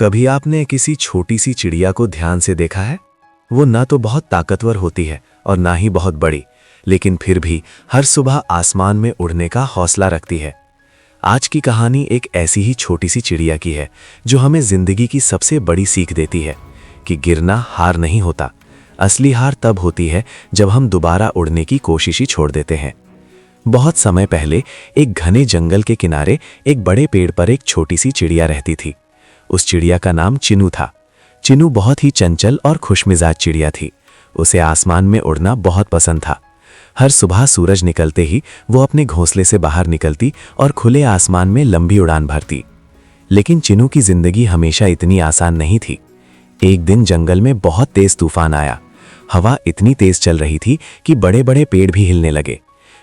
कभी आपने किसी छोटी सी चिड़िया को ध्यान से देखा है? वो ना तो बहुत ताकतवर होती है और ना ही बहुत बड़ी, लेकिन फिर भी हर सुबह आसमान में उड़ने का हौसला रखती है। आज की कहानी एक ऐसी ही छोटी सी चिड़िया की है जो हमें जिंदगी की सबसे बड़ी सीख देती है कि गिरना हार नहीं होता। असली हार तब होती है जब हम दोबारा उड़ने की कोशिश ही छोड़ देते हैं। बहुत समय पहले एक घने जंगल के किनारे एक बड़े पेड़ पर एक छोटी सी चिड़िया रहती थी। उस चिड़िया का नाम चिनू था। चिनू बहुत ही चंचल और खुशमिजाज चिड़िया थी। उसे आसमान में उड़ना बहुत पसंद था। हर सुबह सूरज निकलते ही वो अपने घोंसले से बाहर निकलती और खुले आसमान में लंबी उड़ान भरती। लेकिन चिनू की जिंदगी हमेशा इतनी आसान नहीं थी। एक दिन जंगल में बहुत तेज तूफान आया। हवा इतनी तेज चल रही थी कि बड़े बड़े पेड़ भी हिलने लगे।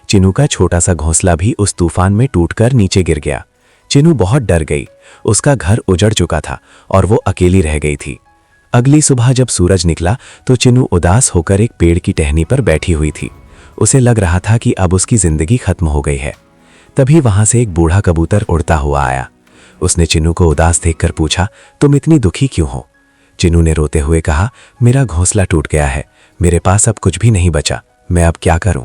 चिनू का छोटा सा घोंसला भी उस तूफान में टूटकर नीचे गिर गया। चिनू बहुत डर गई। उसका घर उजड़ चुका था और वो अकेली रह गई थी। अगली सुबह जब सूरज निकला तो चिनू उदास होकर एक पेड़ की टहनी पर बैठी हुई थी। उसे लग रहा था कि अब उसकी जिंदगी खत्म हो गई है। तभी वहां से एक बूढ़ा कबूतर उड़ता हुआ आया। उसने चिनू को उदास देखकर पूछा, तुम इतनी दुखी क्यों हो? चिनू ने रोते हुए कहा, मेरा घोंसला टूट गया है, मेरे पास अब कुछ भी नहीं बचा, मैं अब क्या करूं?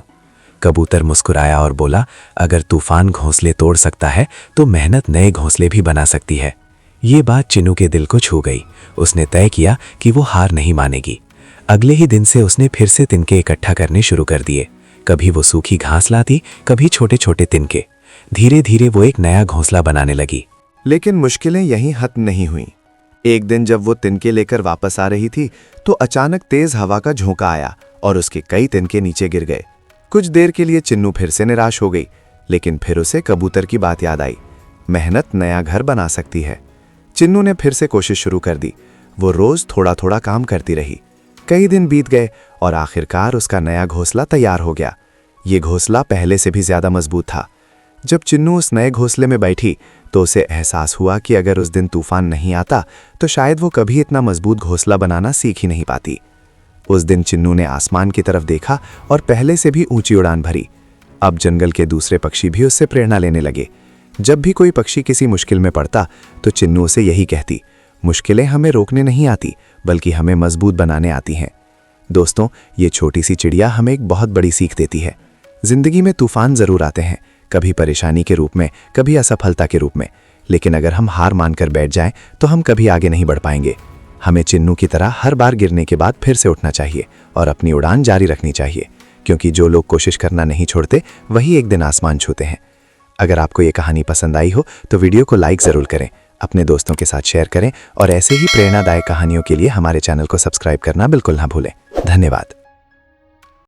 कबूतर मुस्कुराया और बोला, अगर तूफान घोंसले तोड़ सकता है तो मेहनत नए घोंसले भी बना सकती है। ये बात चिनू के दिल को छू गई। उसने तय किया कि वो हार नहीं मानेगी। अगले ही दिन से उसने फिर से तिनके इकट्ठा करने शुरू कर दिए। कभी वो सूखी घास लाती, कभी छोटे छोटे तिनके। धीरे धीरे वो एक नया घोंसला बनाने लगी। लेकिन मुश्किलें यहीं खत्म नहीं हुई। एक दिन जब वो तिनके लेकर वापस आ रही थी तो अचानक तेज हवा का झोंका आया और उसके कई तिनके नीचे गिर गए। कुछ देर के लिए चिन्नू फिर से निराश हो गई, लेकिन फिर उसे कबूतर की बात याद आई। मेहनत नया घर बना सकती है। चिन्नू ने फिर से कोशिश शुरू कर दी। वो रोज थोड़ा थोड़ा काम करती रही। कई दिन बीत गए और आखिरकार उसका नया घोंसला तैयार हो गया। ये घोंसला पहले से भी ज्यादा मजबूत था। जब चिन्नू उस नए घोंसले में बैठी तो उसे एहसास हुआ कि अगर उस दिन तूफान नहीं आता तो शायद वो कभी इतना मजबूत घोंसला बनाना सीख ही नहीं पाती। उस दिन चिन्नू ने आसमान की तरफ देखा और पहले से भी ऊंची उड़ान भरी। अब जंगल के दूसरे पक्षी भी उससे प्रेरणा लेने लगे। जब भी कोई पक्षी किसी मुश्किल में पड़ता तो चिन्नू उसे यही कहती, मुश्किलें हमें रोकने नहीं आती बल्कि हमें मजबूत बनाने आती हैं। दोस्तों, ये छोटी सी चिड़िया हमें एक बहुत बड़ी सीख देती है। जिंदगी में तूफान जरूर आते हैं, कभी परेशानी के रूप में, कभी असफलता के रूप में, लेकिन अगर हम हार मानकर बैठ जाएं तो हम कभी आगे नहीं बढ़ पाएंगे। हमें चिन्नू की तरह हर बार गिरने के बाद फिर से उठना चाहिए और अपनी उड़ान जारी रखनी चाहिए, क्योंकि जो लोग कोशिश करना नहीं छोड़ते वही एक दिन आसमान छूते हैं। अगर आपको ये कहानी पसंद आई हो तो वीडियो को लाइक ज़रूर करें, अपने दोस्तों के साथ शेयर करें और ऐसे ही प्रेरणादायक कहानियों के लिए हमारे चैनल को सब्सक्राइब करना बिल्कुल ना भूलें। धन्यवाद।